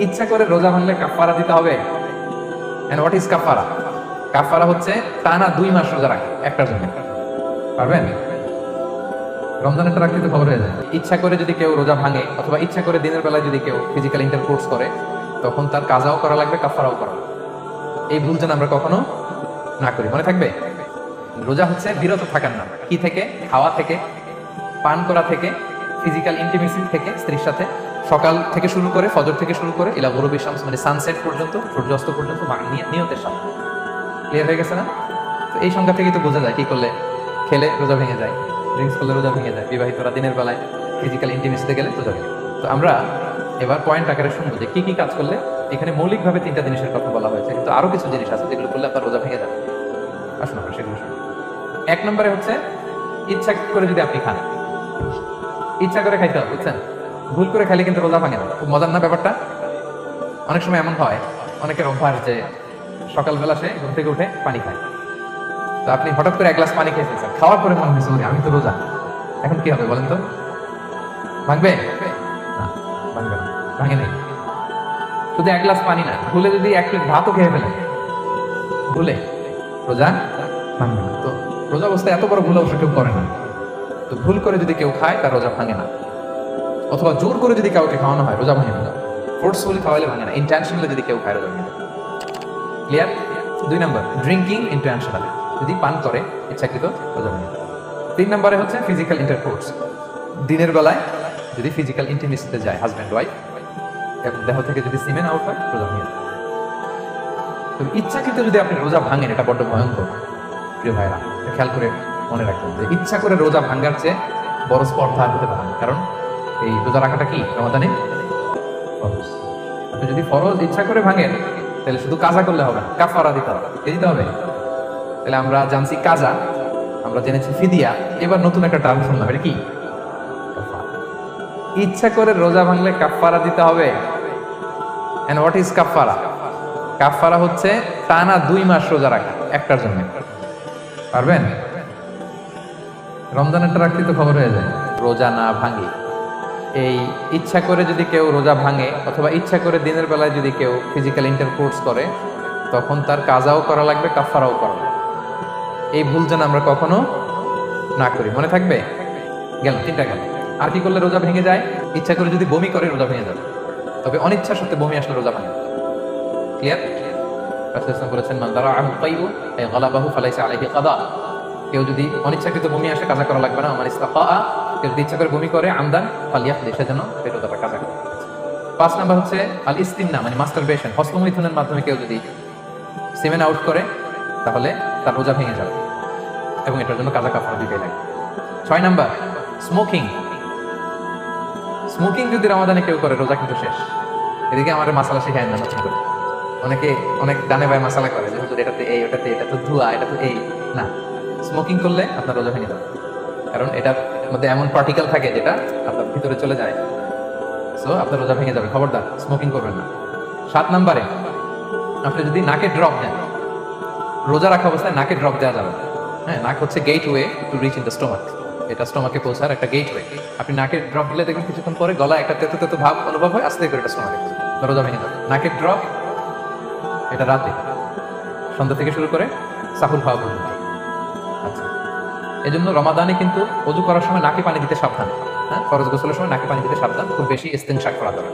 ইচ্ছা করে রোজা ভাঙলে কাফারা দিতে হবে। এন্ড হোয়াট ইজ কাফারা? কাফারা হচ্ছে টানা 2 মাস রোজা রাখা একটার জন্য। পারবেন? রমজানেরটা রাখতে তো খবর হয়ে যায়। ইচ্ছা করে যদি কেউ রোজা ভাঙে অথবা ইচ্ছা করে দিনের বেলায় যদি কেউ ফিজিক্যাল ইন্টারকোর্স করে, তখন তার কাজাও করা লাগবে, কাফারাও করা লাগবে। এই ভুল যেন আমরা কখনো না করি, মনে থাকবে। রোজা হচ্ছে বিরত থাকার নাম। কি থেকে? খাওয়া থেকে, পান করা থেকে, ফিজিক্যাল ইন্টিমেসি থেকে স্ত্রীর সাথে, সকাল থেকে শুরু করে, ফজর থেকে শুরু করে ইলা গুরুবি শামস মানে সানসেট পর্যন্ত, সূর্যাস্ত পর্যন্ত নিয়তের সাথে। ক্লিয়ার হয়ে গেছে না? তো এই সংখ্যা থেকেই তো বোঝা যায় কি করলে খেলে রোজা ভেঙে যায়, ড্রিঙ্কস করলে রোজা ভেঙে যায়, বিবাহিতরা দিনের বেলায় ফিজিক্যাল ইন্টিমেসিতে গেলে রোজা ভেঙে। তো আমরা এবার পয়েন্ট আকারে শুনবো যে কি কি কাজ করলে। এখানে মৌলিকভাবে 3টা জিনিসের কথা বলা হয়েছে, কিন্তু আরো কিছু জিনিস আছে যেগুলো করলে আপনার রোজা ভেঙে যাবে। আসুন আমরা সেগুলো শুনি। 1 নম্বরে হচ্ছে ইচ্ছা করে যদি আপনি খান, ইচ্ছা করে খাইতে হবে, বুঝছেন? ভুল করে খাইলে কিন্তু রোজা ভাঙে না। খুব মজার না ব্যাপারটা? অনেক সময় এমন হয়, অনেকের অভ্যাস যে সকালবেলা সে ঘুম থেকে উঠে পানি খায়। তো আপনি হঠাৎ করে 1 গ্লাস পানি খেয়ে ফেলছেন, খাওয়ার পরে মনে হয়েছে আমি তো রোজা, এখন কি হবে বলেন তো? ভাঙবে না? ভাঙবে না, ভাঙে নেই। শুধু 1 গ্লাস পানি না, ভুলে যদি 1 প্লেট ভাতও খেয়ে ফেলেন, ভুলে, রোজা ভাঙবে না। তো রোজা অবস্থায় এত বড় ভুল অবশ্য কেউ করে না। তো ভুল করে যদি কেউ খায় তার রোজা ভাঙে না। অথবা জোর করে যদি কাউকে খাওয়ানো হয় রোজা ভাঙে না। ফোর্সফুলি খাওয়ালে ভাঙে না। ইন্টেনশনালি যদি কেউ খায় রোজা ভাঙে না। ক্লিয়ার? 2 নম্বর ড্রিঙ্কিং ইন্টেনশনালি, যদি পান করে ইচ্ছাকৃত রোজা ভাঙে না। 3 নম্বরে হচ্ছে ফিজিক্যাল ইন্টারকোর্স, দিনের বেলায় যদি ফিজিক্যাল ইন্টিমেসিতে যায় হাজব্যান্ড ওয়াইফ, এবং দেহ থেকে যদি সিমেন আউট হয় রোজা ভেঙে যায়। তো ইচ্ছাকৃত যদি আপনি রোজা ভাঙেন, এটা বড্ড ভয়ঙ্কর প্রিয় ভাইরা। খেয়াল করে মনে রাখবেন যে ইচ্ছা করে রোজা ভাঙার চেয়ে বড় স্পর্ধা আর হতে পারে না। কারণ এই রোজা রাখাটা কি রমাদানে ফরজ। আপনি যদি ফরজ ইচ্ছা করে ভাঙেন তাহলে শুধু কাজা করলে হবে না, কাফারা দিতে হবে। কে দিতে হবে? তাহলে আমরা জানছি কাজা, আমরা জেনেছি ফিদিয়া, এবার নতুন একটা টার্ম শুনলাম, এটা কি? ইচ্ছা করে রোজা ভাঙলে কাফারা দিতে হবে। এন্ড হোয়াট ইজ কাফারা? কাফারা হচ্ছে টানা 2 মাস রোজা রাখা একটার জন্য। পারবেন? রমজানেরটা রাখতে তো খবর হয়ে যায়। রোজা না ভাঙে, এই ইচ্ছা করে যদি কেউ রোজা ভাঙে অথবা ইচ্ছা করে দিনের বেলায় যদি কেউ ফিজিক্যাল ইন্টারকোর্স করে, তখন তার কাজাও করা লাগবে, কাফারাও করা লাগবে। এই ভুল যেন আমরা কখনো না করি, মনে থাকবে। গেল 3টা গেল। আর কি করলে রোজা ভেঙে যায়? ইচ্ছা করে যদি বমি করে রোজা ভেঙে যাবে, তবে অনিচ্ছা সত্ত্বে বমি আসলে রোজা ভাঙে। ক্লিয়ার? রাসূলুল্লাহ বলেছেন মান দারাআহু তাইবু আই গালাবাহু ফালাইসা আলাইহি কাদা। কেউ যদি অনিচ্ছাকৃত বমি আসে কাজা করা লাগবে না। আমার ইস্তাফা, কেউ যদি ইচ্ছা করে বমি করে আমদান ফালিয়াহদি, সেজন্য রোজাটা কাজা করে। 5 নাম্বার হচ্ছে আল ইস্তিমনা মানে মাস্টারবেশন, হস্তমৈথুনের মাধ্যমে কেউ যদি সিমেন আউট করে তাহলে তার রোজা ভেঙে যাবে এবং এটার জন্য কাজা কাফারা দিতে লাগে। 6 নাম্বার স্মোকিং। স্মোকিং যদি রমাদানে কেউ করে রোজা কিন্তু শেষ। এদিকে আমাদের মাসালা শেখায় না নতুন করে। অনেকে অনেক ডানে বায়ে মাসালা করে যে হুজুর এটাতে এই, ওটাতে এটা তো ধোঁয়া, এটা তো এই না। স্মোকিং করলে আপনার রোজা ভেঙে যাবে, কারণ এটার মধ্যে এমন পার্টিকেল থাকে যেটা আপনার ভিতরে চলে যায়। সো আপনার রোজা ভেঙে যাবে, খবরদার স্মোকিং করবেন না। 7 নাম্বারে আপনি যদি নাকে ড্রপ দেন, রোজা রাখা অবস্থায় নাকে ড্রপ দেওয়া যাবে। হ্যাঁ, নাক হচ্ছে gateway to reach in the stomach. এটা স্টোমাকে পৌঁছার একটা গেটওয়ে। আপনি নাকে ড্রপ দিলে দেখবেন কিছুক্ষণ পরে গলা একটা তেতো তেতো ভাব অনুভব হয়, আস্তে করে এটা স্টোমাকে রোজা ভেঙে যাবে। নাকের ড্রপ এটা রাতে সন্ধ্যা থেকে শুরু করে সাহুর খাওয়া পর্যন্ত। আচ্ছা, এই জন্য রমাদানে কিন্তু অজু করার সময় নাকে পানি দিতে সাবধান। হ্যাঁ, ফরজ গোসলের সময় নাকে পানি দিতে সাবধান, খুব বেশি ইস্তেনশাক করা যাবে।